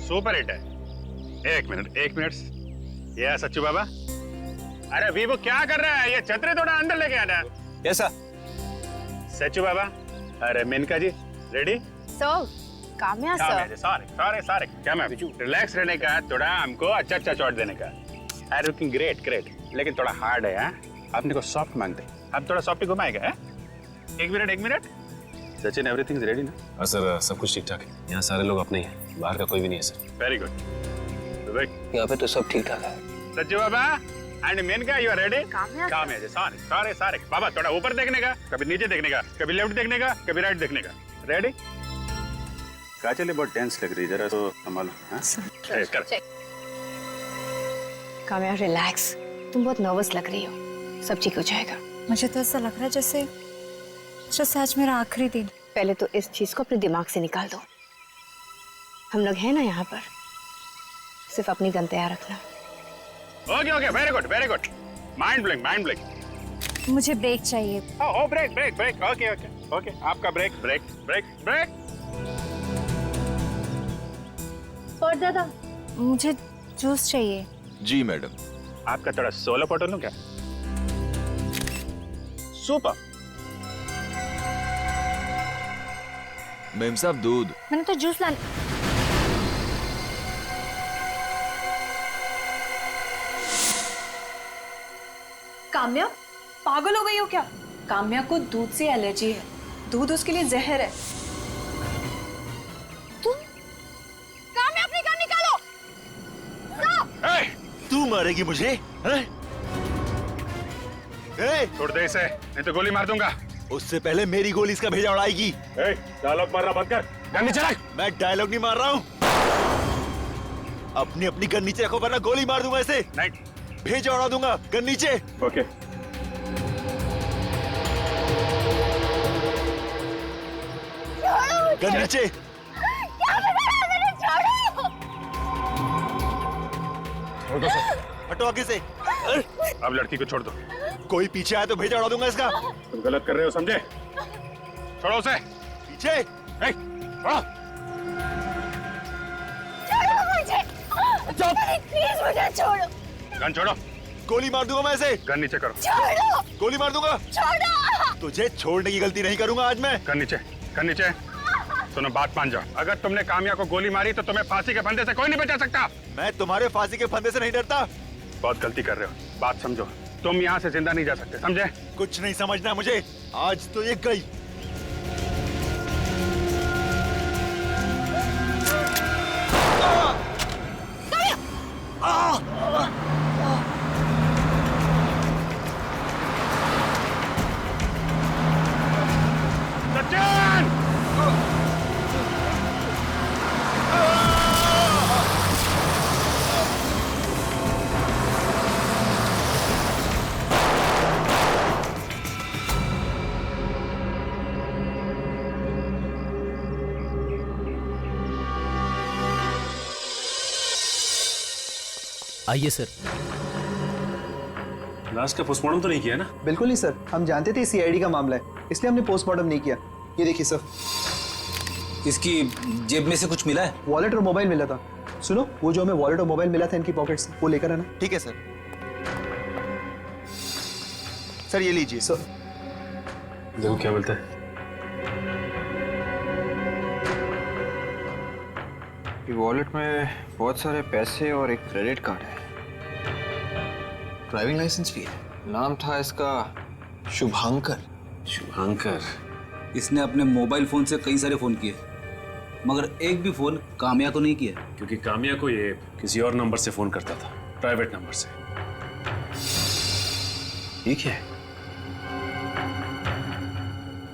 Super hit है। एक minute ये सच्चू बाबा, अरे वीवो क्या कर रहा है? ये छतरी थोड़ा अंदर लेके आना। ऐसा सच्चू बाबा, अरे Menaka ji ready? Sir, Kamya sir. Sorry क्या मैम, रिलैक्स रहने का, थोड़ा हमको अच्छा शॉट देने का। आई लुकिंग ग्रेट, लेकिन थोड़ा हार्ड है। आपने को सॉफ्ट मांगते, आप थोड़ा सॉफ्ट घुमाएगा है? एक minute Sachin, everything is ready ना? हाँ सर, सब कुछ ठीक ठाक है। यहाँ सारे लोग अपने ही हैं, बाहर का कोई भी नहीं है सर। Very good. यहाँ पे तो सब ठीक ठाक है। सच्चू बाबा and Menaka, you are ready? Kamya ji, sorry बाबा, थोड़ा ऊपर देखने का, कभी नीचे देखने का, कभी लेफ्ट देखने का, कभी राइट देखने का। रेडी? काजल बहुत टेंस लग रही है, जरा तो संभालो। काम्या रिलैक्स, तुम बहुत नर्वस लग रही हो, सब ठीक हो जाएगा। मुझे तो ऐसा लग रहा है जैसे आज मेरा आखिरी दिन। पहले तो इस चीज को अपने दिमाग से निकाल दो। हम लोग हैं ना यहाँ पर, सिर्फ अपनी गन तैयार रखना। Okay, very good. Mind blank. मुझे ब्रेक चाहिए। ओ ब्रेक। ओके, आपका ब्रेक। और दादा, मुझे जूस चाहिए। जी मैडम। आपका थोड़ा सोलो फोटो लूं क्या? सुपर। मेम साहब दूध। मैंने तो जूस लाना। काम्या, पागल हो गई हो क्या? काम्या को दूध से एलर्जी है, दूध उसके लिए जहर है। काम्या, अपनी गन निकालो। तू मारेगी मुझे? छोड़ दे इसे, नहीं तो गोली मार दूंगा। उससे पहले मेरी गोली इसका भेजा उड़ाएगी। डायलॉग मारना बंद कर, गन नीचे रख। मैं डायलॉग नहीं मार रहा हूँ। अपनी गन नीचे रखो वरना गोली मार दूंगा इसे। नहीं, भेजा उड़ा दूंगा। गन नीचे। ओके। गन नीचे। हटो आगे से। अब लड़की को छोड़ दो। कोई पीछे आया तो भेजा उड़ा दूंगा इसका। तुम गलत कर रहे हो, समझे? छोड़ो उसे। पीछे। छोड़ो। प्लीज मुझे छोड़ो। गन छोड़ो। गोली मार दूंगा मैं इसे। गन नीचे करो। छोड़ो। गोली मार दूंगा। छोड़ो। तुझे छोड़ने की गलती नहीं करूंगा आज मैं। गन नीचे। सुनो, बात मान जाओ। अगर तुमने काम्या को गोली मारी तो तुम्हें फांसी के फंदे से कोई नहीं बचा सकता। मैं तुम्हारे फांसी के फंदे से नहीं डरता। बहुत गलती कर रहे हो, बात समझो। तुम यहाँ से जिंदा नहीं जा सकते, समझे? कुछ नहीं समझना मुझे। आज तो ये गई। सचिन! आइए सर। लाश का पोस्टमार्टम तो नहीं किया ना? बिल्कुल नहीं सर, हम जानते थे सीआईडी का मामला है, इसलिए हमने पोस्टमार्टम नहीं किया। ये देखिए सर, इसकी जेब में से कुछ मिला है? वॉलेट और मोबाइल मिला था। सुनो, वो जो हमें वॉलेट और मोबाइल मिला था इनकी पॉकेट से, वो लेकर आना। ठीक है सर। सर ये लीजिए। सर देखो क्या मिलता है। वॉलेट में बहुत सारे पैसे और एक क्रेडिट कार्ड है। ड्राइविंग लाइसेंस भी है। नाम था इसका शुभांकर। इसने अपने मोबाइल फोन से कई सारे फोन किए, मगर एक भी फोन काम्या को नहीं किया। क्योंकि काम्या को ये किसी और नंबर से फोन करता था, प्राइवेट नंबर से। ये क्या है?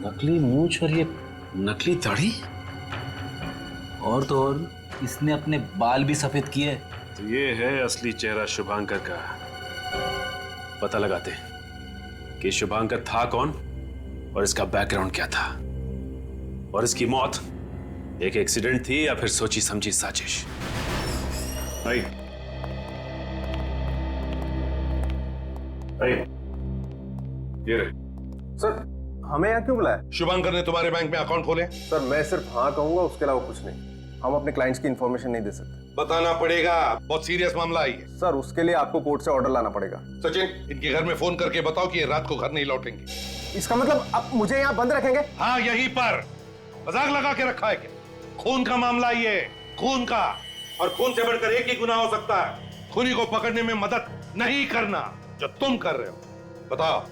नकली मूंछ और ये नकली दाढ़ी। और तो और इसने अपने बाल भी सफेद किए। तो ये है असली चेहरा शुभांकर का। पता लगाते हैं कि शुभांकर था कौन और इसका बैकग्राउंड क्या था, और इसकी मौत एक एक्सीडेंट थी या फिर सोची समझी साजिश। ये रहे। सर, हमें यहाँ क्यों बुलाया? शुभांकर ने तुम्हारे बैंक में अकाउंट खोले? सर, मैं सिर्फ हाँ कहूंगा, उसके अलावा कुछ नहीं। हम अपने क्लाइंट्स की इंफॉर्मेशन नहीं दे सकते। बताना पड़ेगा, बहुत सीरियस मामला है ये। सर उसके लिए आपको कोर्ट से ऑर्डर लाना पड़ेगा। सचिन, इनके घर में फोन करके बताओ कि ये रात को घर नहीं लौटेंगे। इसका मतलब आप मुझे यहाँ बंद रखेंगे? हाँ, यहीं पर मजाक लगा के रखा है क्या? खून का मामला ये, खून का, और खून से बढ़कर एक ही गुनाह हो सकता है, खूनी को पकड़ने में मदद नहीं करना, जो तुम कर रहे हो। बताओ,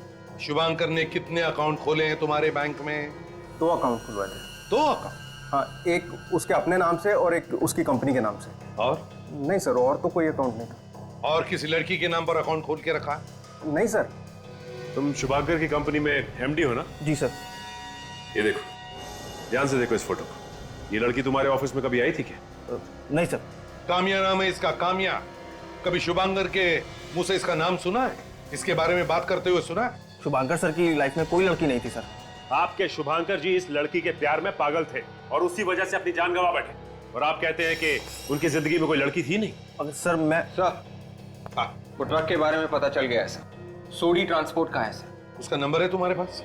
शुभांकर ने कितने अकाउंट खोले हैं तुम्हारे बैंक में? 2 अकाउंट खुलवाए थे। 2 अकाउंट? हाँ, एक उसके अपने नाम से और एक उसकी कंपनी के नाम से। और? नहीं सर, और तो कोई अकाउंट नहीं था। और किसी लड़की के नाम पर अकाउंट खोल के रखा? नहीं सर। तुम शुभांकर की कंपनी में एमडी हो ना? जी सर। ये देखो, ध्यान से देखो इस फोटो को। ये लड़की तुम्हारे ऑफिस में कभी आई थी क्या? नहीं सर। कामिया नाम है इसका, कामिया। कभी शुभांकर के मुंह से इसका नाम सुना है? इसके बारे में बात करते हुए सुना है? शुभांकर सर की लाइफ में कोई लड़की नहीं थी सर। आपके शुभांकर जी इस लड़की के प्यार में पागल थे और उसी वजह से अपनी जान गंवा बैठे, और आप कहते हैं कि उनकी जिंदगी में कोई लड़की थी नहीं। अगर सर मैं वो ट्रक के बारे में पता चल गया है सर। सोडी ट्रांसपोर्ट का है सर। उसका नंबर है तुम्हारे पास?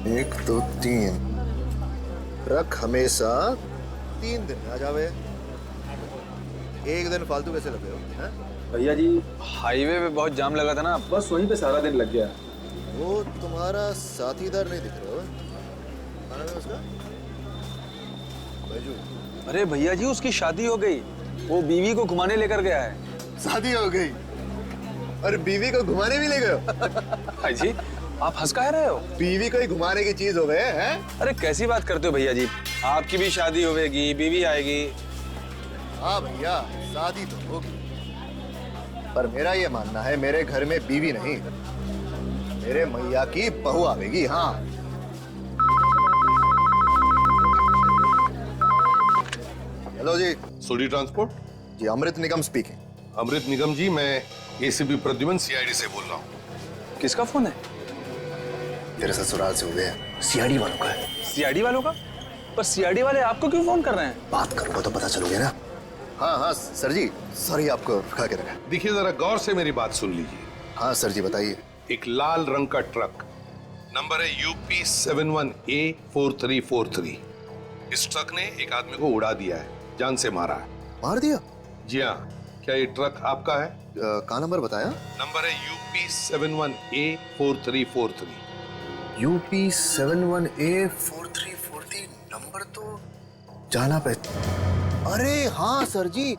एक, दो, तीन। ट्रक हमेशा 3 दिन में आ जावे। एक दिन फालतू कैसे लगे हो? हैं? भैया जी, हाईवे पे बहुत जाम लगा था ना, बस वहीं पे सारा दिन लग गया। वो तुम्हारा साथीदार नहीं दिख रहा हो? क्या नाम है उसका? बैजू। अरे भैया जी, उसकी शादी हो गई, वो बीवी को घुमाने लेकर गया है। शादी हो गई और बीवी को घुमाने भी ले गए हो? भाई जी, आप हंस कह रहे हो? बीवी को ही घुमाने की चीज हो गए हैं? अरे कैसी बात करते हो भैया जी, आपकी भी शादी होगी, बीवी आएगी। हाँ भैया, शादी तो होगी, पर मेरा ये मानना है मेरे घर में बीवी नहीं, मेरे मैया की बहू आवेगी। हाँ। हेलो जी। सोडी ट्रांसपोर्ट जी, अमृत निगम स्पीकिंग। अमृत निगम जी, मैं एसीपी प्रद्युमन सीआईडी से बोल रहा हूँ। किसका फोन है? तेरे ससुराल से हुए सीआईडी वालों का है। सीआईडी वालों का? पर सीआईडी वाले आपको क्यों फोन कर रहे हैं? बात करूंगा तो पता चलोगे ना। हाँ हाँ सर जी, सॉरी आपको रुका के रखा। देखिए, जरा गौर से मेरी बात सुन लीजिए। हाँ सर जी, बताइए। एक लाल रंग का ट्रक, नंबर है UP 71A4343। इस ट्रक ने एक आदमी को उड़ा दिया है, जान से मारा है। मार दिया? जी हाँ। क्या ये ट्रक आपका है? कहाँ नंबर बताया? नंबर है UP 71A4343। UP 71A4343 number तो जाना पे। अरे हाँ सर जी,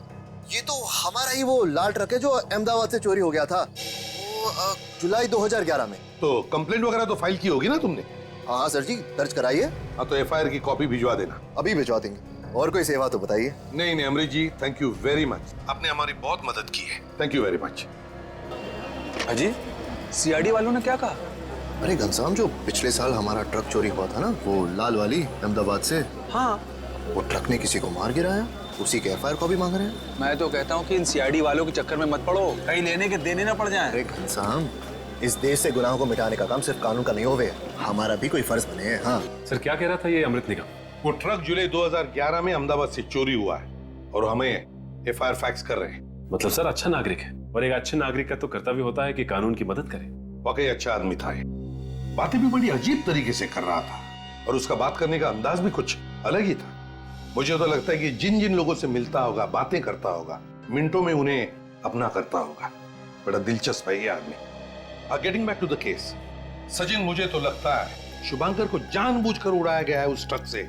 ये तो हमारा ही वो लाल ट्रक है जो अहमदाबाद से चोरी हो गया था, वो जुलाई 2011 में। तो कंप्लेंट वगैरह तो फाइल की होगी ना तुमने? हाँ सर जी, दर्ज कराइए। हाँ, तो FIR की कॉपी भिजवा देना। अभी भिजवा देंगे। और कोई सेवा तो बताइए। नहीं अमृत जी, थैंक यू वेरी मच, आपने हमारी बहुत मदद की है। Thank you very much. अजी, सीआईडी वालों ने क्या कहा? अरे घनश्याम, जो पिछले साल हमारा ट्रक चोरी हुआ था ना, वो लाल वाली अहमदाबाद से, हाँ, वो ट्रक ने किसी को मार गिराया, उसी के FIR कॉपी मांग रहे हैं। मैं तो कहता हूँ कि इन सीआईडी वालों के चक्कर में मत पड़ो, कहीं लेने के देने ना पड़ जाएं। अरे घनश्याम, इस देश से गुनाहों को मिटाने का काम सिर्फ कानून का नहीं होवे, हमारा भी कोई फर्ज बने है। हाँ सर, क्या कह रहा था ये अमृत निगम? वो ट्रक जुलाई 2011 में अहमदाबाद से चोरी हुआ है और हमें FIR फैक्स कर रहे हैं। मतलब सर, अच्छा नागरिक है, और एक अच्छे नागरिक का तो कर्तव्य होता है कि कानून की मदद करे। वाकई अच्छा आदमी था ये, बातें भी बड़ी अजीब तरीके से कर रहा था और उसका बात करने का अंदाज भी कुछ अलग ही था। मुझे तो लगता है कि जिन जिन लोगों से मिलता होगा, बातें करता होगा, मिनटों में उन्हें अपना करता होगा। बड़ा दिलचस्प है ये आदमी। Getting back to the case, Sachin, मुझे तो लगता है शुभांकर को जानबूझकर उड़ाया गया है, उस ट्रक से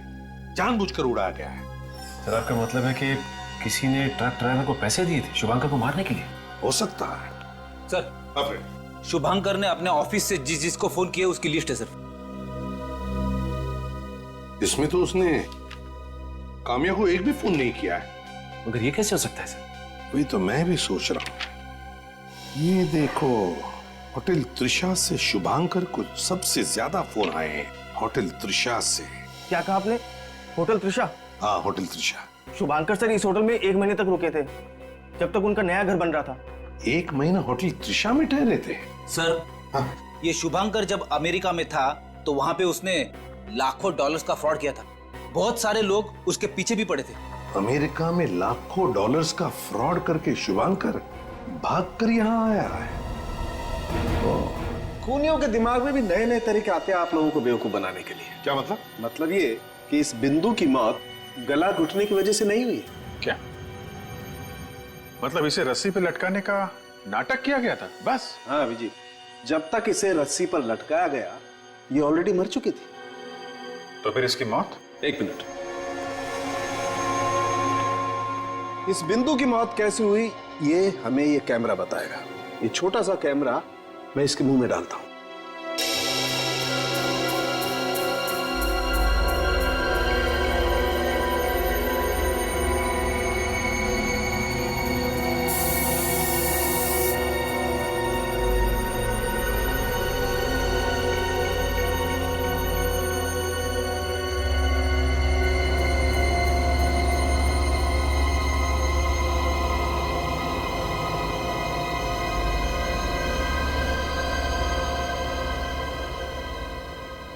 जानबूझकर उड़ाया गया है। सर, आपका मतलब है कि किसी ने ट्रक ड्राइवर को पैसे दिए थे शुभांकर को मारने के लिए? हो सकता है सर। शुभांकर ने अपने ऑफिस से जिसको फोन किया उसकी लिस्ट है सर। इसमें तो उसने कामिया को एक भी फोन नहीं किया है। मगर ये कैसे हो सकता है सर? वही तो मैं भी सोच रहा हूं। ये देखो, होटल त्रिशा से शुभांकर को सबसे ज्यादा फोन आए हैं, होटल त्रिशा से। क्या कहा आपने? होटल त्रिशा? हाँ, होटल त्रिशा। शुभांकर सर इस होटल में 1 महीने तक रुके थे, जब तक उनका नया घर बन रहा था। 1 महीना होटल त्रिशा में ठहरे थे? सर, ये शुभांकर जब अमेरिका में था तो वहां पे उसने लाखों डॉलर्स का फ्रॉड किया था। बहुत सारे लोग उसके पीछे भी पड़े थे। अमेरिका में लाखों डॉलर्स का फ्रॉड करके शुभांकर भागकर यहाँ आया है। खूनियों के दिमाग में भी नए नए तरीके आते हैं आप लोगों को बेवकूफ बनाने के लिए। क्या मतलब? मतलब ये कि इस बिंदु की मौत गला घुटने की वजह से नहीं हुई। क्या मतलब इसे रस्सी पे लटकाने का नाटक किया गया था बस? हाँ अभिजीत, जब तक इसे रस्सी पर लटकाया गया ये ऑलरेडी मर चुकी थी। तो फिर इसकी मौत? एक मिनट, इस बिंदु की मौत कैसे हुई ये हमें ये कैमरा बताएगा। ये छोटा सा कैमरा मैं इसके मुंह में डालता हूं।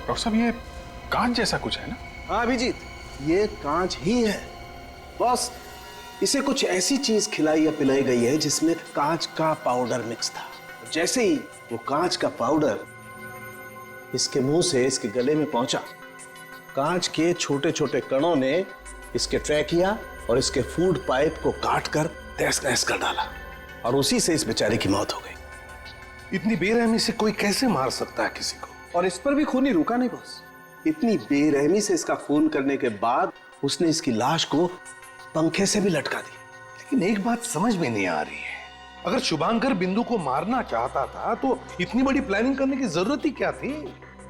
डॉक्टर साहब ये कांच जैसा कुछ है ना? हाँ अभिजीत, ये कांच ही है। बस इसे कुछ ऐसी चीज खिलाई या पिलाई गई है जिसमें कांच का पाउडर मिक्स था। जैसे ही वो कांच का पाउडर इसके मुंह से इसके गले में पहुंचा, कांच के छोटे छोटे कणों ने इसके ट्रैकिया और इसके फूड पाइप को काट कर तहस नहस कर डाला और उसी से इस बेचारे की मौत हो गई। इतनी बेरहमी से कोई कैसे मार सकता है किसी को? और इस पर भी खूनी रुका नहीं बॉस। इतनी बेरहमी से इसका खून करने के बाद उसने इसकी लाश को पंखे से भी लटका दी। लेकिन एक बात समझ में नहीं आ रही है, अगर शुभांकर बिंदु को मारना चाहता था तो इतनी बड़ी प्लानिंग करने की जरूरत ही क्या थी?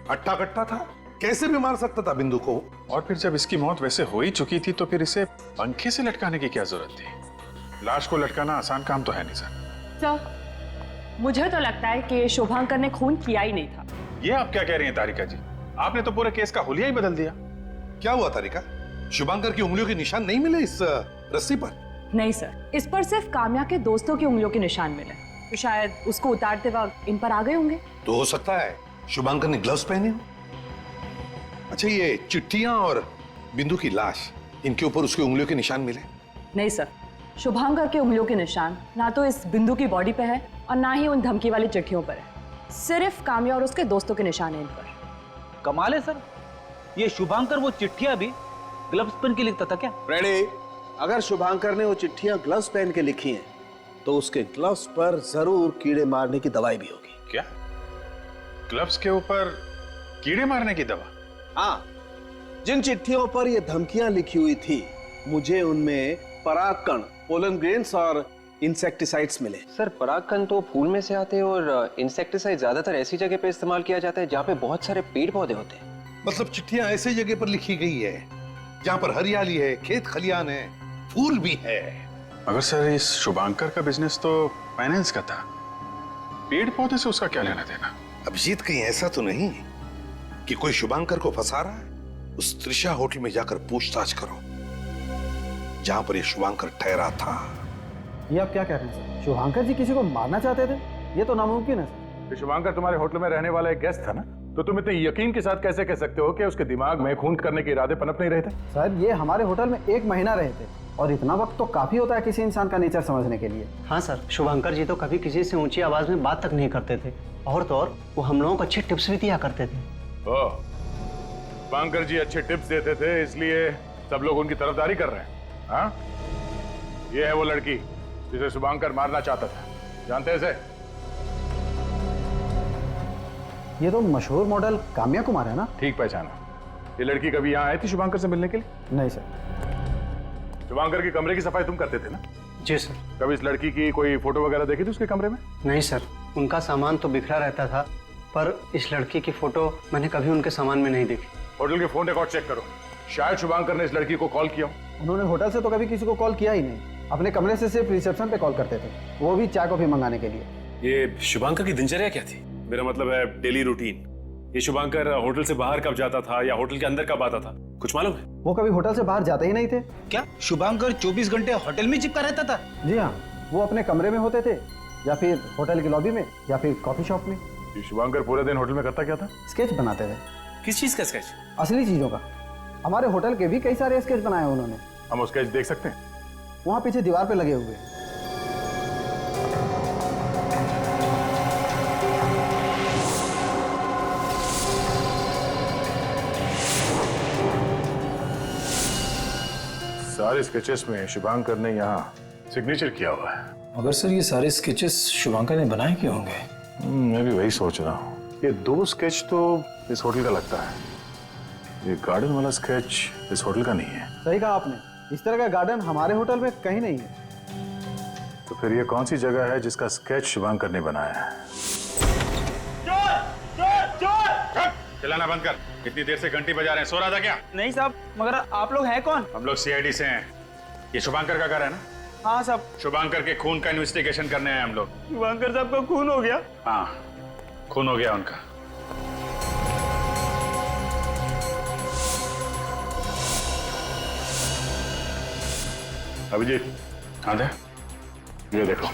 अट्टा कट्टा था, कैसे भी मार सकता था बिंदु को। और फिर जब इसकी मौत वैसे हो ही चुकी थी तो फिर इसे पंखे से लटकाने की क्या जरूरत थी? लाश को लटकाना आसान काम तो है नहीं सर। मुझे तो लगता है कि शुभांकर ने खून किया ही नहीं था। ये आप क्या कह रही हैं तारिका जी? आपने तो पूरे केस का हुलिया ही बदल दिया। क्या हुआ तारिका? शुभांकर की उंगलियों के निशान नहीं मिले इस रस्सी पर? नहीं सर, इस पर सिर्फ काम्या के दोस्तों की उंगलियों के निशान मिले। तो शायद उसको उतारते वक्त इन पर आ गए होंगे। तो हो सकता है शुभांकर ने ग्लव्स पहने हो। अच्छा, ये चिट्ठियां और बिंदु की लाश, इनके ऊपर उसकी उंगलियों के निशान मिले? नहीं सर, शुभांकर के उंगलियों के निशान ना तो इस बिंदु की बॉडी पे है और ना ही उन धमकी वाली चिट्ठियों पर है। सिर्फ काम्या और उसके दोस्तों के निशान हैं इन पर। कमाल है सर, ये शुभांकर वो चिट्ठियां भी ग्लव्स पहन के लिखता था क्या? रेडी, अगर शुभांकर ने वो चिट्ठियां ग्लव्स पहन के लिखी हैं तो उसके ग्लव्स पर जरूर कीड़े मारने की दवाई भी होगी। क्या ग्लव्स के ऊपर कीड़े मारने की दवा? हाँ, जिन चिट्ठियों पर ये धमकियां लिखी हुई थी मुझे उनमें परागकण, पोलन ग्रेन्स और इंसेक्टिसाइड्स मिले। सर परागकण तो फूल में से आते हैं और इंसेक्टिसाइड ज्यादातर ऐसी जगह पे इस्तेमाल किया जाता है जहाँ पे बहुत सारे पेड़ पौधे होते हैं। मतलब चिट्ठियां ऐसी जगह पर लिखी गई है जहाँ पर हरियाली है, खेत खलियान है, फूल भी है। मगर सर इस शुभांकर का बिजनेस तो फाइनेंस का था, पेड़ पौधे से उसका क्या लेना देना? अभिजीत, कहीं ऐसा तो नहीं कि कोई शुभांकर को फंसा रहा है? उस त्रिशा होटल में जाकर पूछताछ करो जहां पर ये शुभांकर ठहरा था। ये आप क्या कह रहे हैं सर? शुभांकर जी किसी को मारना चाहते थे? ये तो नामुमकिन है सर। शुभांकर तुम्हारे होटल में रहने वाला एक गेस्ट था ना, तो तुम इतने यकीन के साथ कैसे कह सकते हो कि उसके दिमाग में खून करने के इरादे पनप नहीं रहे थे? सर ये हमारे होटल में 1 महीना रहे थे और इतना वक्त तो काफी होता है किसी इंसान का नेचर समझने के लिए। हाँ सर, शुभांकर जी तो कभी किसी से ऊंची आवाज में बात तक नहीं करते थे और तो और वो हम लोगों को अच्छे टिप्स भी दिया करते थे। ओह, शुभांकर जी अच्छे टिप्स देते थे इसलिए सब लोग उनकी तरफदारी कर रहे हैं। हाँ, ये है वो लड़की जिसे शुभांकर मारना चाहता था, जानते हैं इसे? ये तो मशहूर मॉडल काम्या कुमार है ना? ठीक पहचाना। ये लड़की कभी यहाँ आई थी शुभांकर से मिलने के लिए? नहीं सर। शुभांकर के कमरे की सफाई तुम करते थे ना? जी सर। कभी इस लड़की की कोई फोटो वगैरह देखी थी उसके कमरे में? नहीं सर, उनका सामान तो बिखरा रहता था पर इस लड़की की फोटो मैंने कभी उनके सामान में नहीं देखी। होटल के फोन रिकॉर्ड चेक करो, शायद शुभांकर ने इस लड़की को कॉल किया। उन्होंने होटल से तो कभी किसी को कॉल किया ही नहीं, अपने कमरे से सिर्फ रिसेप्शन पे कॉल करते थे, वो भी चाय कॉफी मंगाने के लिए। ये शुभांकर की दिनचर्या क्या थी? मेरा मतलब है डेली रूटीन। ये शुभांकर होटल से बाहर कब जाता था या होटल के अंदर कब आता था, कुछ मालूम है? वो कभी होटल से बाहर जाते ही नहीं थे। क्या शुभांकर 24 घंटे होटल में चिपका रहता था? जी हाँ, वो अपने कमरे में होते थे या फिर होटल की लॉबी में या फिर कॉफी शॉप में। ये शुभांकर पूरे दिन होटल में करता क्या था? स्केच बनाते थे। किस चीज का स्केच? असली चीजों का। हमारे होटल के भी कई सारे स्केच बनाए हैं उन्होंने। हम वो स्केच देख सकते हैं? वहाँ पीछे दीवार पे लगे हुए। सारे स्केचेस में शुभांकर ने यहाँ सिग्नेचर किया हुआ है। मगर सर ये सारे स्केचेस शुभांकर ने बनाए क्यों होंगे? मैं भी वही सोच रहा हूँ। ये 2 स्केच तो इस होटल का लगता है, ये गार्डन वाला स्केच इस होटल का नहीं है। सही कहा आपने, इस तरह का गार्डन हमारे होटल में कहीं नहीं है। तो फिर ये कौन सी जगह है जिसका स्केच शुभांकर ने बनाया है? चिल्लाना बंद कर, इतनी देर से घंटी बजा रहे हैं, सो रहा था क्या? नहीं साहब, मगर आप लोग हैं कौन? हम लोग सीआईडी से हैं। ये शुभांकर का घर है ना? हाँ साहब। शुभांकर के खून का इन्वेस्टिगेशन करने आए हम लोग। शुभांकर साहब का खून हो गया? हाँ, खून हो गया उनका। अभिजीत, हाँ दे, ये देखो।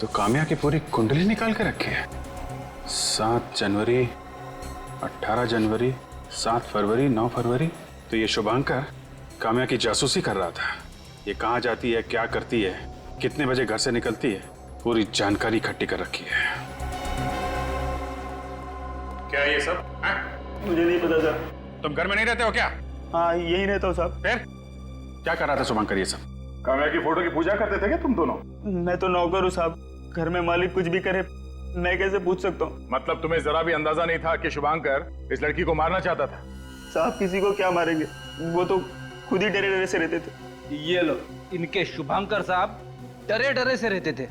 तो काम्या की पूरी कुंडली निकाल के रखी है। 7 जनवरी, 18 जनवरी, 7 फरवरी, 9 फरवरी। तो ये शुभांकर काम्या की जासूसी कर रहा था। ये कहाँ जाती है, क्या करती है, कितने बजे घर से निकलती है, पूरी जानकारी इकट्ठी कर रखी है। क्या है ये सब? मुझे नहीं पता सर। तुम घर में नहीं रहते हो क्या? हाँ, यही रहता हूँ साहब। फिर क्या कर रहा था शुभांकर ये सब? काम्या की फोटो की पूजा करते थे क्या तुम दोनों? मैं तो नौकर हूँ साहब, घर में मालिक कुछ भी करे मैं कैसे पूछ सकता हूँ? मतलब तुम्हें जरा भी अंदाजा नहीं था कि शुभांकर इस लड़की को मारना चाहता था? साहब किसी को क्या मारेंगे, वो तो खुद ही डरे डरे से रहते थे। ये लो, इनके शुभांकर साहब डरे डरे से रहते थे।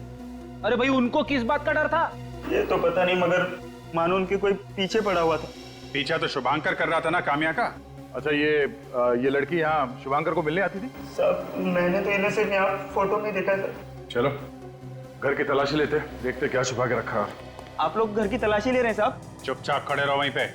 अरे भाई, उनको किस बात का डर था? ये तो पता नहीं, मगर मानो उनके कोई पीछे पड़ा हुआ था। पीछा तो शुभांकर कर रहा था ना काम्या का। अच्छा, ये लड़की यहाँ शुभांकर को मिलने आती थी? साहब मैंने तो इन्हें सिर्फ यहाँ फोटो में देखा था। चलो घर की तलाशी लेते, देखते क्या छुपा के रखा। आप लोग घर की तलाशी ले रहे हैं साहब? चुपचाप खड़े रहो वहीं पे।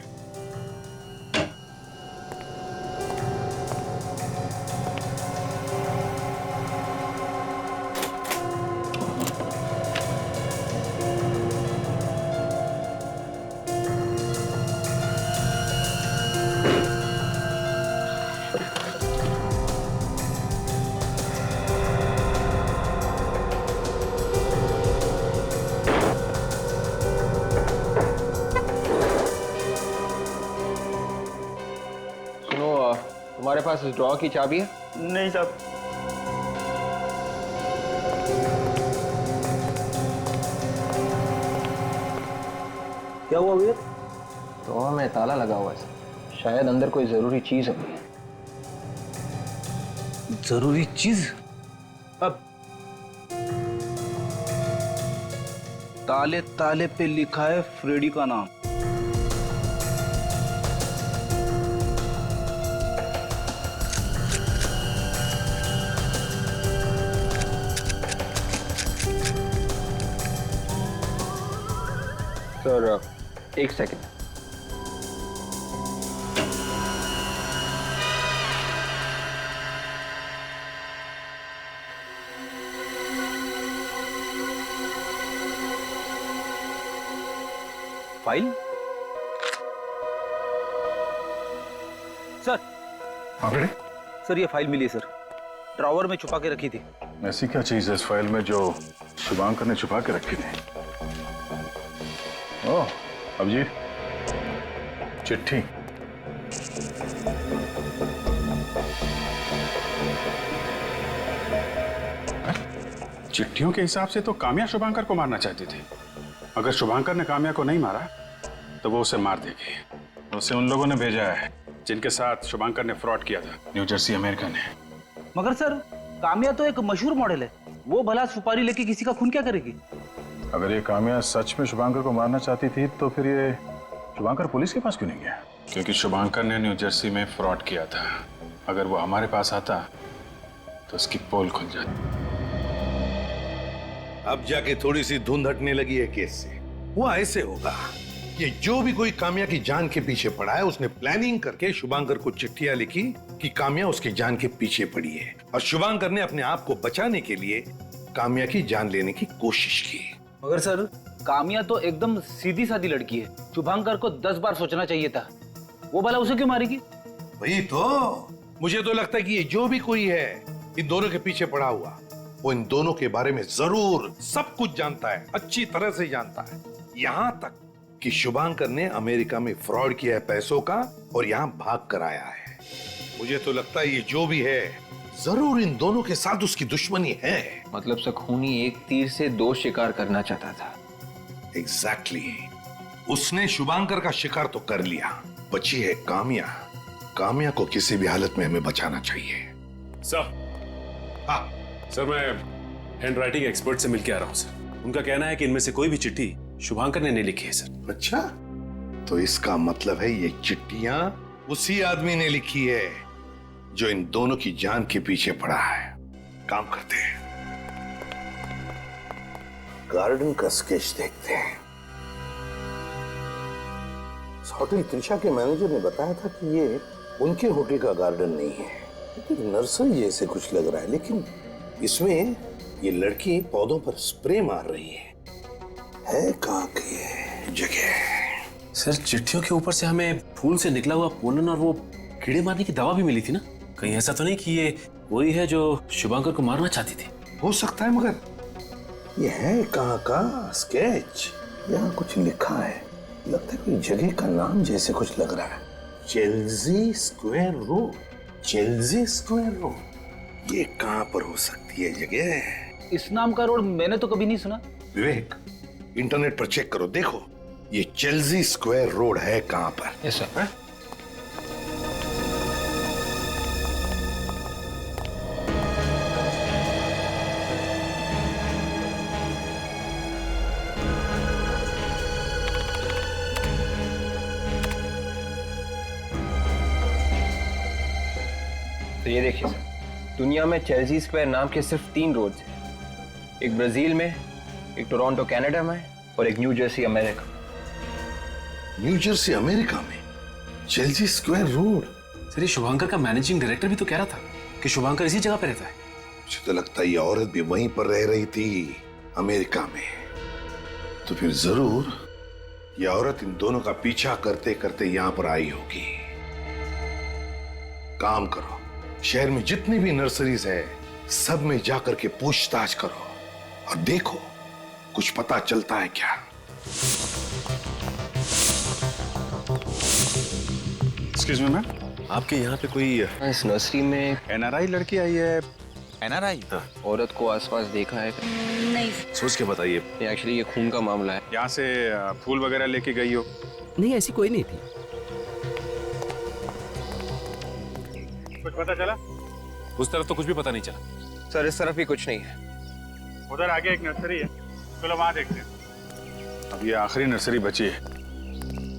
तुम्हारे पास इस ड्रॉ की चाबी है? नहीं साहब। क्या हुआ भैया? ड्रॉ में ताला लगा हुआ है, शायद अंदर कोई जरूरी चीज होगी। जरूरी चीज? अब ताले ताले पे लिखा है फ्रेडी का नाम। सर एक सेकंड। फाइल? सर। हाँ बेटे? सर ये फाइल मिली है सर, ड्रॉवर में छुपा के रखी थी। ऐसी क्या चीज है इस फाइल में जो शुभांकर ने छुपा के रखी थी? ओह अभिजीत, चिट्ठी। चिट्ठियों के हिसाब से तो काम्या शुभांकर को मारना चाहती थी। अगर शुभांकर ने काम्या को नहीं मारा तो वो उसे मार देगी। उसे उन लोगों ने भेजा है जिनके साथ शुभांकर ने फ्रॉड किया था, न्यू जर्सी अमेरिका ने। मगर सर काम्या तो एक मशहूर मॉडल है, वो भला सुपारी लेके किसी का खून क्या करेगी? अगर ये काम्या सच में शुभांकर को मारना चाहती थी तो फिर ये शुभांकर पुलिस के पास क्यों नहीं गया? क्योंकि शुभांकर ने न्यू जर्सी में फ्रॉड किया था। अगर वो हमारे पास आता तो उसकी पोल खुल जाती। अब जाके थोड़ी सी धुंध हटने लगी है केस से। वो ऐसे होगा कि जो भी कोई काम्या की जान के पीछे पड़ा है, उसने प्लानिंग करके शुभांकर को चिट्ठियां लिखी कि काम्या उसकी जान के पीछे पड़ी है, और शुभांकर ने अपने आप को बचाने के लिए काम्या की जान लेने की कोशिश की। मगर सर काम्या तो एकदम सीधी सादी लड़की है, शुभांकर को 10 बार सोचना चाहिए था। वो भला उसे क्यों मारेगी? वही तो, मुझे तो लगता है कि ये जो भी कोई है इन दोनों के पीछे पड़ा हुआ, वो इन दोनों के बारे में जरूर सब कुछ जानता है, अच्छी तरह से जानता है। यहां तक कि शुभांकर ने अमेरिका में फ्रॉड किया है पैसों का और यहां भाग कर आया है। मुझे तो लगता है ये जो भी है जरूर इन दोनों के साथ उसकी दुश्मनी है। मतलब सखूनी एक तीर से दो शिकार करना चाहता था। एग्जैक्टली उसने शुभांकर का शिकार तो कर लिया, बची है काम्या। काम्या को किसी भी हालत में हमें बचाना चाहिए। सर, हाँ सर मैं हैंडराइटिंग एक्सपर्ट से मिलके आ रहा हूँ सर। उनका कहना है कि इनमें से कोई भी चिट्ठी शुभांकर ने नहीं लिखी है सर। अच्छा, तो इसका मतलब है ये चिट्ठियां उसी आदमी ने लिखी है जो इन दोनों की जान के पीछे पड़ा है। काम करते हैं, गार्डन का स्केच देखते हैं। होटल त्रिशा के मैनेजर ने बताया था कि ये उनके होटल का गार्डन नहीं है, लेकिन नर्सरी जैसे कुछ लग रहा है। लेकिन इसमें ये लड़की पौधों पर स्प्रे मार रही है कहाँ की ये जगह? सर चिट्ठियों के ऊपर से हमें फूल से निकला हुआ पोलन और वो कीड़े मारने की दवा भी मिली थी ना। कहीं ऐसा तो नहीं कि ये वही है जो शुभांकर को मारना चाहती थी? हो सकता है, मगर ये है कहाँ का स्केच? यहाँ कुछ लिखा है, लगता है कोई जगह का नाम जैसे कुछ लग रहा है। Chelsea square road, Chelsea square road, ये कहाँ पर हो सकती है जगह? इस नाम का रोड मैंने तो कभी नहीं सुना। विवेक, इंटरनेट पर चेक करो, देखो ये चेल्सी स्क्वायर रोड है कहाँ पर। Yes sir. तो ये देखिए सर, दुनिया में चेल्सी स्क्वायर नाम के सिर्फ 3 रोड्स हैं। एक ब्राजील में, एक टोरंटो कनाडा में और एक new Jersey America. New Jersey America में चेल्सी स्क्वायर रोड? सर ये शुभांकर का मैनेजिंग डायरेक्टर भी तो कह रहा था कि शुभांकर इसी जगह पे रहता है। मुझे तो लगता है ये औरत भी वहीं पर रह रही थी, अमेरिका में। तो फिर जरूर ये औरत इन दोनों का पीछा करते करते यहां पर आई होगी। काम करो, शहर में जितनी भी नर्सरीज है सब में जाकर के पूछताछ करो और देखो कुछ पता चलता है क्या। एक्सक्यूज मी मैम, आपके यहाँ पे कोई इस नर्सरी में एनआरआई लड़की आई है? एनआरआई? औरत को आसपास देखा है? नहीं। सोच के बताइए। एक्चुअली ये खून का मामला है। यहाँ से फूल वगैरह लेके गई हो? नहीं, ऐसी कोई नहीं थी। कुछ पता चला? उस तरफ तो कुछ भी पता नहीं चला। सर इस तरफ भी कुछ नहीं है। उधर आगे एक नर्सरी है, चलो वहां देखते हैं। अब ये आखिरी नर्सरी बची है,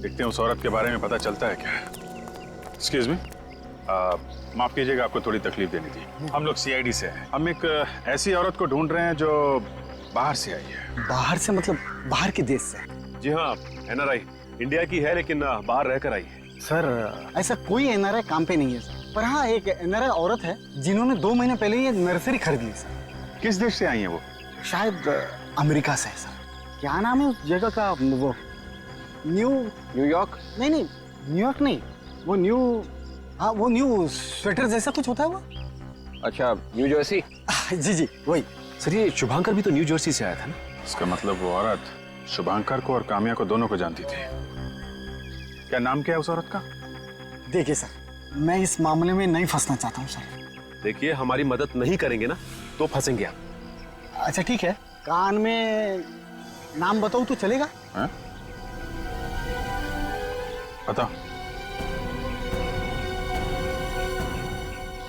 देखते हैं उस औरत के बारे में पता चलता है क्या। एक्सक्यूज मी, माफ कीजिएगा आपको थोड़ी तकलीफ देनी थी। हम लोग सीआईडी से हैं। हम एक ऐसी औरत को ढूंढ रहे हैं जो बाहर से आई है। बाहर से मतलब बाहर के देश से? जी हाँ, एनआरआई इंडिया की है लेकिन बाहर रहकर आई है। सर ऐसा कोई एनआरआई काम पे नहीं है सर, पर हाँ एक एनआरआई औरत है जिन्होंने 2 महीने पहले ये नर्सरी खरीद ली सर। किस देश से आई है वो? शायद अमेरिका से है सर। क्या नाम है उस जगह का? वो न्यूयॉर्क? नहीं, न्यूयॉर्क नहीं, वो वो न्यू स्वेटर जैसा कुछ होता है वो। अच्छा, न्यू जर्सी? जी वही। सर ये शुभांकर भी तो न्यू जर्सी से आया था ना? इसका मतलब वो औरत शुभांकर को और काम्या को दोनों को जानती थी। क्या नाम क्या है उस औरत का? देखिए सर, मैं इस मामले में नहीं फंसना चाहता हूँ सर। देखिए हमारी मदद नहीं करेंगे ना तो फंसेंगे आप। अच्छा ठीक है, कान में नाम बताओ तो चलेगा? बताओ।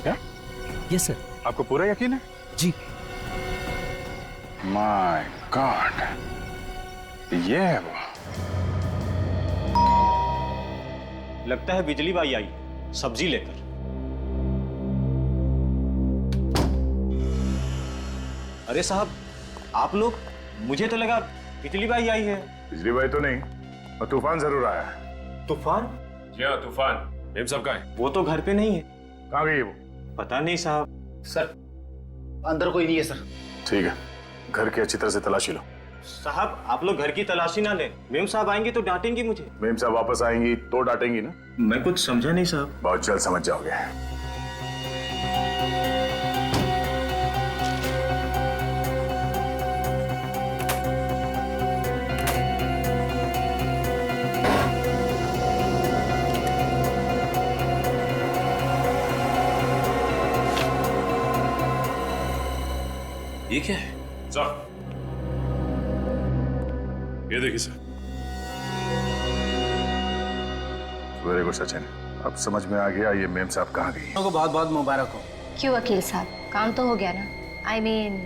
क्या? Yes sir. आपको पूरा यकीन है? जी। माय गॉड, ये है वो। लगता है बिजली बाई आई सब्जी लेकर। अरे साहब, आप लोग? मुझे तो लगा बिजली बाई आई है। बिजली बाई तो नहीं, और तूफान जरूर आया है। तूफान? जी हाँ तूफान। मेम साहब कहाँ है? वो तो घर पे नहीं है। कहाँ गई वो? पता नहीं साहब। सर अंदर कोई नहीं है सर। ठीक है, घर की अच्छी तरह से तलाशी लो। साहब आप लोग घर की तलाशी ना लें, मेम साहब आएंगे तो डांटेंगी मुझे। मेम साहब वापस आएंगी तो डांटेंगी ना? मैं कुछ समझा नहीं साहब। बहुत जल्द समझ जाओगे। क्या है? जाओ। ये देखिए सर। वेरी गुड सचिन, अब समझ में आ गया ये मेम साहब कहाँ गई। को बहुत बहुत मुबारक हो। क्यों वकील साहब, काम तो हो गया ना? आई मीन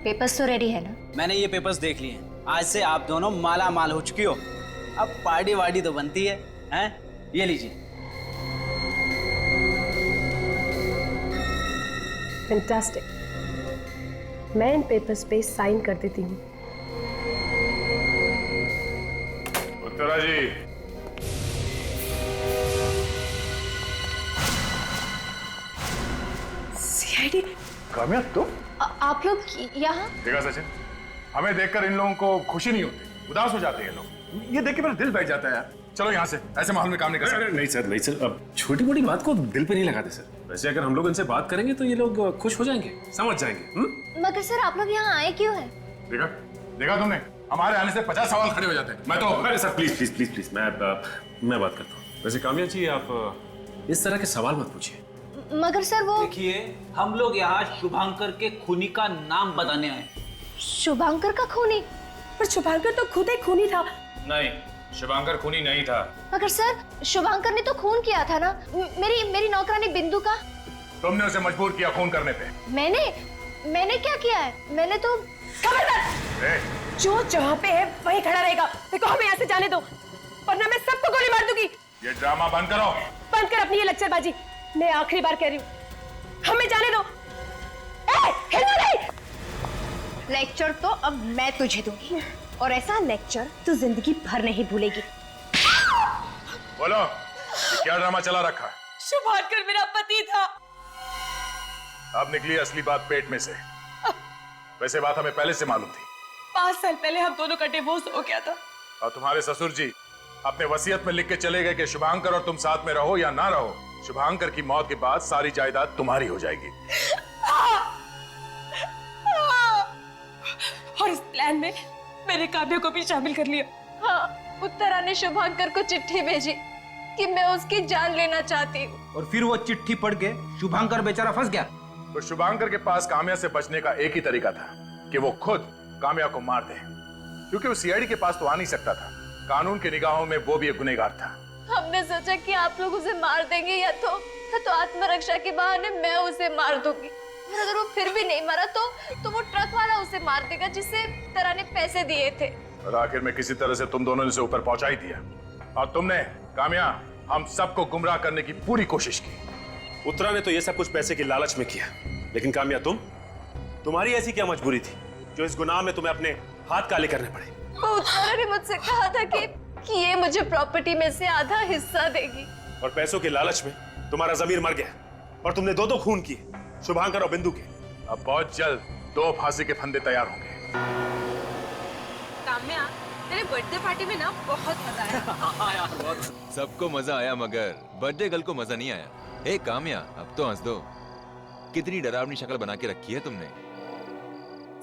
पेपर्स तो रेडी है ना? मैंने ये पेपर्स देख लिए हैं। आज से आप दोनों माला माल हो चुकी हो। अब पार्टी वार्टी तो बनती है, हैं? ये लीजिए। फैंटास्टिक। मैं इन पेपर्स पे साइन कर देती हूँ। उत्तरा जी, सीआईडी। कामया तुम? आप लोग यहाँ? देखा सचिन, हमें देखकर इन लोगों को खुशी नहीं होती, उदास हो जाते हैं लोग। ये देख के मेरा दिल बैठ जाता है यार। चलो यहाँ से, ऐसे माहौल में काम नहीं कर सकते। नहीं सर, नहीं सर, अब छोटी मोटी बात को दिल पे नहीं लगाते सर। वैसे अगर हम लोग इनसे बात करेंगे तो ये लोग खुश हो जाएंगे, समझ जाएंगे। मगर सर आप लोग यहाँ आए क्यों हैं? देखा देखा तुमने, हमारे आने से 50 सवाल खड़े हो जाते हैं। मैं तो अरे sir please please please please, मैं बात करता हूँ। वैसे कामया जी, आप इस तरह के सवाल मत पूछिए। मगर सर वो देखिए, हम लोग यहाँ शुभांकर के खूनी का नाम बताने आए। शुभांकर का खूनी? पर शुभांकर तो खुद एक खूनी था। नहीं, शुभांकर खूनी नहीं था। मगर सर शुभांकर ने तो खून किया था ना, मेरी नौकरानी बिंदु का। तुमने उसे मजबूर किया खून करने पे। मैंने क्या किया है? मैंने तो खबरदार! जो जहाँ पे है वहीं खड़ा रहेगा। देखो हमें यहाँ से जाने दो, वरना मैं सबको गोली मार दूंगी। ये ड्रामा बंद करो। बंद कर अपनी ये लेक्चरबाजी। मैं आखिरी बार कह रही हूँ, हमें जाने दो। हिलना नहीं। लेक्चर तो अब मैं तुझे दूंगी, और ऐसा लेक्चर तू जिंदगी भर नहीं भूलेगी। बोलो, ये क्या ड्रामा चला रखा है? शुभांकर मेरा पति था। अब निकली असली बात पेट में से। वैसे बात हमें पहले से मालूम थी। 5 साल पहले हम दोनों का डिवोर्स हो गया था। और तुम्हारे ससुर जी अपने वसीयत में लिख के चले गए कि शुभांकर और तुम साथ में रहो या ना रहो, शुभांकर की मौत के बाद सारी जायदाद तुम्हारी हो जाएगी। और इस प्लान में मेरे काव्य को भी शामिल कर लिया। हाँ, उत्तरा ने शुभांकर को चिट्ठी भेजी कि मैं उसकी जान लेना चाहती हूँ। और फिर वो चिट्ठी पढ़ के शुभांकर बेचारा फंस गया। तो शुभांकर के पास काम्या से बचने का एक ही तरीका था कि वो खुद काम्या को मार दे, क्योंकि वो सीआईडी के पास तो आ नहीं सकता था। कानून की निगाहों में वो भी एक गुनहगार था। हमने सोचा कि आप लोग उसे मार देंगे या तो आत्मरक्षा के बहाने मैं उसे मार दूंगी, और अगर वो फिर भी नहीं मरा तो वो ट्रक वाला उसे मार देगा जिसे तरह ने पैसे दिए थे। और आखिर में किसी तरह से तुम दोनों ने उसे ऊपर पहुंचा ही दिया, और तुमने काम्या हम सबको गुमराह करने की पूरी कोशिश की। उत्तरा ने तो ये सब कुछ पैसे की लालच में किया, लेकिन काम्या तुम्हारी ऐसी क्या मजबूरी थी जो इस गुनाह में तुम्हें अपने हाथ काले करने पड़े? उत्तरा ने मुझसे कहा था कि ये मुझे प्रॉपर्टी में से आधा हिस्सा देगी, और पैसों के लालच में तुम्हारा जमीर मर गया और तुमने दो खून किए, शुभांकर और बिंदु के। अब बहुत जल्द 2 फांसी के फंदे तैयार होंगे। काम्या, तेरे बर्थडे पार्टी में ना बहुत मजा आया। सबको मजा आया, मगर बर्थडे गर्ल को मजा नहीं आया। हे काम्या, अब तो हंस दो। कितनी डरावनी शक्ल बना के रखी है तुमने।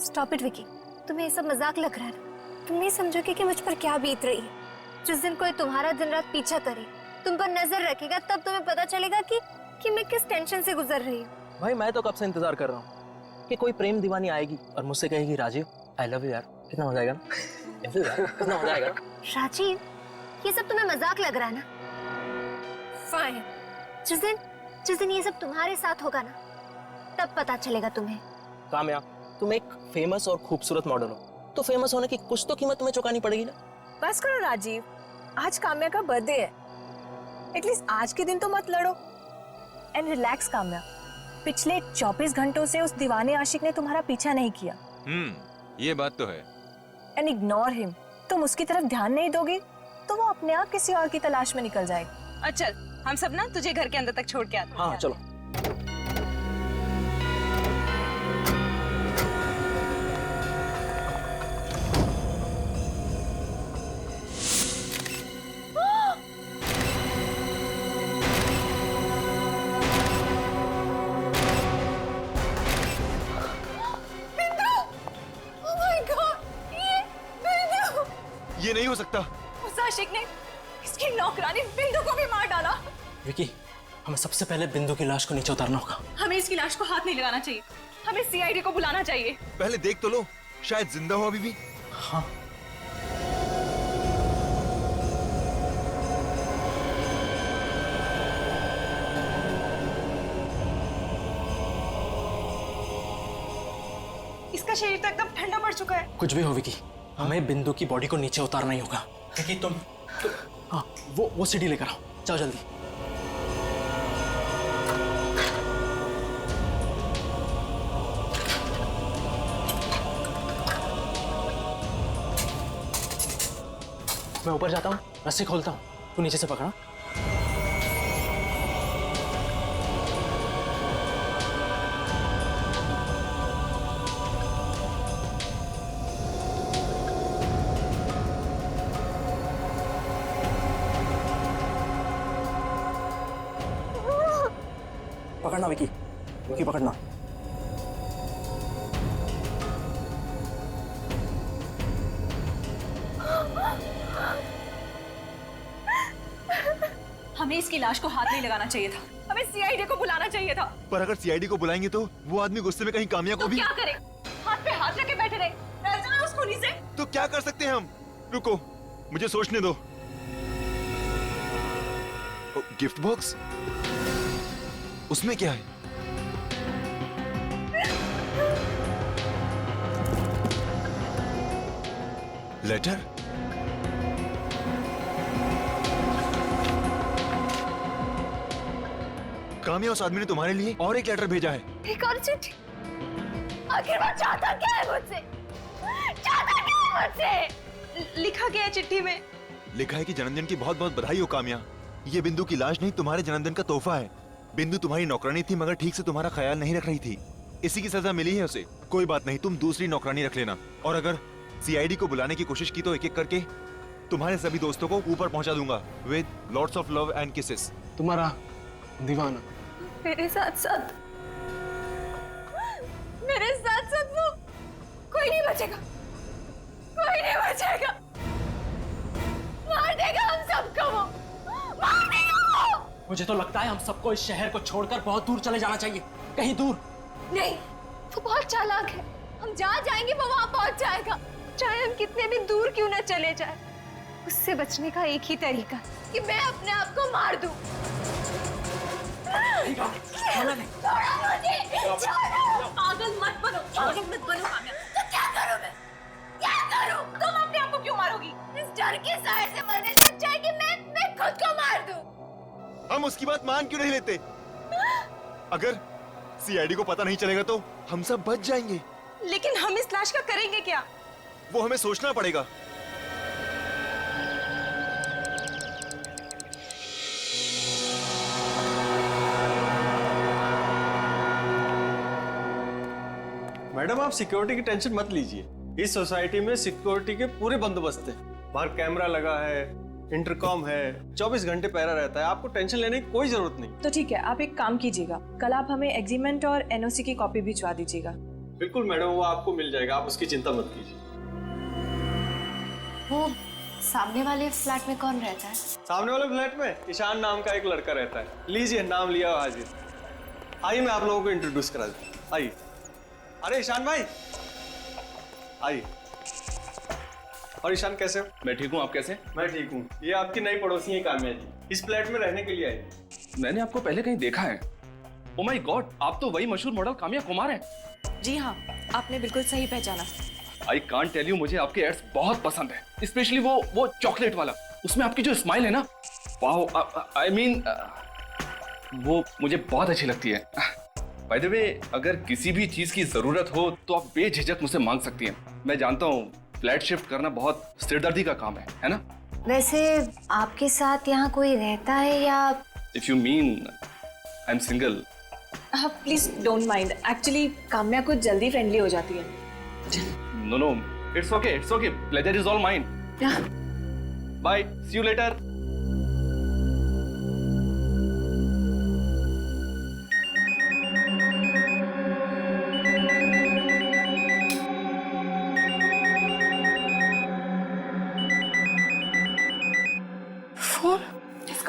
स्टॉप इट विकी, तुम्हें ये सब मजाक लग रहा है ना? तुम नहीं समझोगे कि मुझ पर क्या बीत रही है। जिस दिन कोई तुम्हारा दिन रात पीछा करे, तुम पर नजर रखेगा, तब तुम्हें पता चलेगा कि मैं किस टेंशन से गुजर रही हूँ। भाई मैं तो कब से इंतजार कर रहा हूँ कि कोई प्रेम दीवानी आएगी और मुझसे कहेगी राजीव आई लव यू यार। कितना मजा आएगा ना? कितना मजा आएगा। राजीव, ये सब तुम्हें मजाक लग रहा है ना? फाइन, जिस दिन ये सब तुम्हारे साथ होगा ना, तब पता चलेगा तुम्हें। काम्या, तुम एक फेमस और खूबसूरत मॉडल हो, तो फेमस होने की कुछ तो कीमत तुम्हें चुकानी पड़ेगी ना। बस करो राजीव, आज काम्या का बर्थडे है, एटलीस्ट आज के दिन तो मत लड़ो। एंड रिलैक्स काम्या, पिछले 24 घंटों से उस दीवाने आशिक ने तुम्हारा पीछा नहीं किया। ये बात तो है। And ignore him. तुम उसकी तरफ ध्यान नहीं दोगी तो वो अपने आप किसी और की तलाश में निकल जाएगा। अच्छा, हम सब ना तुझे घर के अंदर तक छोड़ के आते हैं। हाँ चलो। ये नहीं हो सकता। उस आशिक ने इसकी नौकरानी बिंदु को भी मार डाला। विकी, हमें सबसे पहले बिंदु की लाश को नीचे उतारना होगा। हमें इसकी लाश को हाथ नहीं लगाना चाहिए। हमें सीआईडी को बुलाना चाहिए। पहले देख तो लो, शायद जिंदा हो अभी भी। हाँ। इसका शरीर तो एकदम ठंडा पड़ चुका है। कुछ भी हो विकी, हमें बिंदु की बॉडी को नीचे उतारना ही होगा। विकी तुम हाँ, वो सीढ़ी लेकर आओ, जाओ जल्दी। मैं ऊपर जाता हूँ, रस्सी खोलता हूँ, तू नीचे से पकड़ा। पकड़ना विकी, विकी पकड़ना। हमें इसकी लाश को हाथ नहीं लगाना चाहिए था, हमें सीआईडी को बुलाना चाहिए था। पर अगर सीआईडी को बुलाएंगे तो वो आदमी गुस्से में कहीं कामया को तो भी। क्या करें? हाथ पे हाथ रखे बैठे रहे, डर जाए उस खूनी से। तो क्या कर सकते हैं हम? रुको, मुझे सोचने दो। गिफ्ट बॉक्स, उसमें क्या है? लेटर? काम्या, उस आदमी ने तुम्हारे लिए और एक लेटर भेजा है। एक और चिट्ठी। आखिर वो चाहता क्या है मुझसे? चाहता क्या है मुझसे? लिखा गया है चिट्ठी में। लिखा है कि जन्मदिन की बहुत बहुत बधाई हो काम्या। ये बिंदु की लाश नहीं, तुम्हारे जन्मदिन का तोहफा है। बिंदु तुम्हारी नौकरानी थी मगर ठीक से तुम्हारा ख्याल नहीं रख रही थी, इसी की सजा मिली है उसे। कोई बात नहीं, तुम दूसरी नौकरानी रख लेना। और अगर सीआईडी को बुलाने की कोशिश की तो एक एक करके तुम्हारे सभी दोस्तों को ऊपर पहुंचा दूंगा with lots of love and kisses. तुम्हारा दीवाना मेरे साथ साथ वो कोई नहीं बचेगा, कोई नहीं बचेगा। मार देगा हम सबको वो, मार देगा वो। मुझे तो लगता है हम सबको इस शहर को छोड़कर बहुत दूर चले जाना चाहिए, कहीं दूर। नहीं, वो बहुत चालाक है। हम जहाँ जाएंगे वो वहाँ पहुँच जाएगा, चाहे हम कितने भी दूर क्यों ना चले जाए। उससे बचने का एक ही तरीका कि मैं अपने आप को मार दूं। पागल मत बनो, पागल मत बनो काम्या। तो क्या करूं मैं? क्या करूं? तुम अपने आप को क्यों मारोगी? इस डर के साए से मरने से अच्छा है कि मैं खुद को मार दूं। हम उसकी बात मान क्यों नहीं लेते? अगर सीआईडी को पता नहीं चलेगा तो हम सब बच जाएंगे। लेकिन हम इस लाश का करेंगे क्या? वो हमें सोचना पड़ेगा। मैडम, आप सिक्योरिटी की टेंशन मत लीजिए। इस सोसाइटी में सिक्योरिटी के पूरे बंदोबस्त है। बाहर कैमरा लगा है, इंटरकॉम है, 24 घंटे पहरा रहता है। आपको टेंशन लेने की कोई जरूरत नहीं। तो ठीक है, आप एक काम कीजिएगा, कल आप हमें एग्रीमेंट और एनओसी की कॉपी भिजवा दीजिएगा। बिल्कुल मैडम, वो आपको मिल जाएगा, आप उसकी चिंता मत कीजिए। वो सामने वाले फ्लैट में कौन रहता है? सामने वाले फ्लैट में ईशान नाम का एक लड़का रहता है। लीजिए, नाम लिया हाजिर। आइए, मैं आप लोगों को इंट्रोड्यूस करा दूं। आइए। अरे ईशान भाई, आइए। और ईशान कैसे हो? मैं ठीक हूँ, आप कैसे? मैं ठीक हूँ। ये आपकी नई पड़ोसी है काम्या जी, इस फ्लैट में रहने के लिए आई। मैंने आपको पहले कहीं देखा है। ओह माय गॉड, आप तो वही मशहूर मॉडल काम्या कुमार हैं। जी हाँ, आपने बिल्कुल सही पहचाना। आई कांट टेल यू, मुझे आपके एड्स बहुत पसंद है, स्पेशली वो चॉकलेट वाला। उसमें आपकी जो स्माइल है ना, वाओ, आई मीन वो मुझे बहुत अच्छी लगती है। बाय द वे, अगर किसी भी चीज की जरूरत हो तो आप बेझिझक मुझसे मांग सकती हैं। मैं जानता हूँ फ्लैट शिफ्ट करना बहुत सिरदर्दी का काम है ना? वैसे आपके साथ यहाँ कोई रहता है या? If you mean I am single. Please don't mind, actually Kamya कुछ जल्दी फ्रेंडली हो जाती है। No, it's okay, pleasure is all mine. Bye, see you later.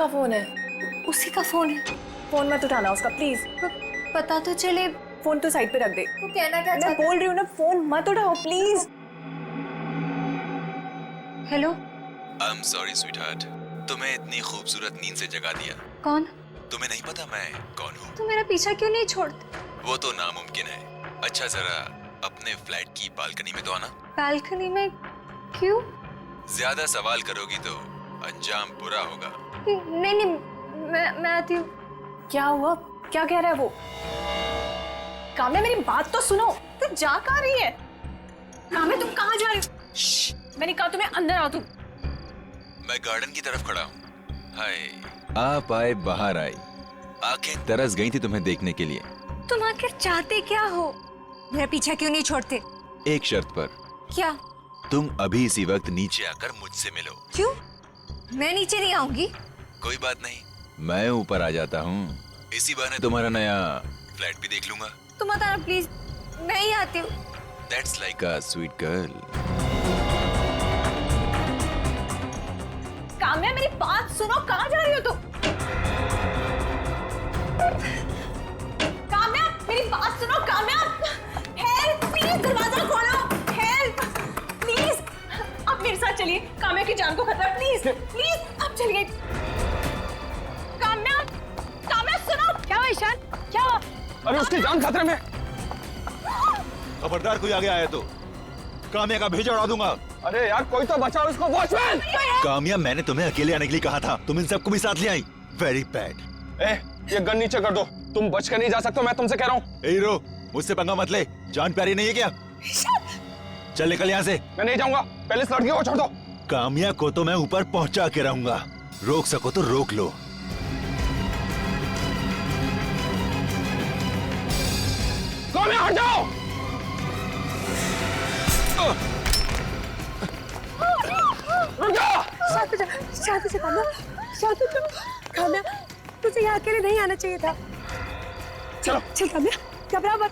Phone है, उसी का फोन है। फोन मत उठाना उसका प्लीज। पता तो चले फोन तो साइड पे रख दे। वो कहना क्या मैं बोल रही हूँ ना, फोन मत उठाओ please. Hello. I am sorry sweetheart, तुम्हें इतनी खूबसूरत नींद से जगा दिया। कौन? तुम्हें नहीं पता मैं कौन हूँ? तुम मेरा पीछा क्यों नहीं छोड़ते? वो तो नामुमकिन है। अच्छा जरा अपने फ्लैट की बालकनी में तो आना। बालकनी में? क्यों? ज्यादा सवाल करोगी तो अंजाम बुरा होगा। नहीं नहीं, मैं आती हूँ। क्या हुआ? क्या कह रहा है वो? काम्या मेरी बात तो सुनो, तू जा कहाँ रही है? काम्या तुम कहाँ जा रही हो? मैंने कहा तुम्हें अंदर आओ तुम। मैं गार्डन की तरफ खड़ा हूँ। हाय आप आए, बाहर आई, आंखें तरस गई थी तुम्हें देखने के लिए। तुम आखिर चाहते क्या हो? मेरा पीछा क्यों नहीं छोड़ते? एक शर्त पर। क्या? तुम अभी इसी वक्त नीचे आकर मुझसे मिलो। क्यों? मैं नीचे नहीं आऊंगी। कोई बात नहीं, मैं ऊपर आ जाता हूँ। इसी बहाने तुम्हारा नया फ्लैट भी देख लूंगा। तुम मत आना प्लीज, मैं ही आती हूँ। That's like a sweet girl. Kamya मेरी बात सुनो, कहाँ जा रही हो तुम? काम्या मेरी बात सुनो, काम्या हेल्प प्लीज, दरवाजा खोलो, हेल्प प्लीज। आप मेरे साथ चलिए, काम्या की जान को खतरा है, प्लीज प्लीज आप चलिए। काम्या, काम्या सुनो। क्या हुआ ईशान? क्या हुआ? अरे उसकी जान खतरे में। खबरदार कोई आगे आया तो काम्या का भेजा उड़ा दूंगा। अरे यार कोई तो बचाओ इसको, वॉचमैन। काम्या मैंने तुम्हें अकेले आने के लिए कहा था, तुम इन सबको भी साथ ले आई। Very bad. ये गन नीचे कर दो, तुम बच के नहीं जा सकते, मैं तुमसे कह रहा हूँ। हीरो मुझसे पंगा मत ले, जान प्यारी नहीं है क्या? चल निकल यहाँ से। मैं नहीं जाऊंगा, पहले इस लड़की को छोड़ दो। काम्या को तो मैं ऊपर पहुंचा के रहूंगा, रोक सको तो रोक लो। काम्या हट जाओ। शांति से काम्या, शांति से। काम्या तुझे यहाँ अकेले नहीं आना चाहिए था। चल काम्या, घबरा मत।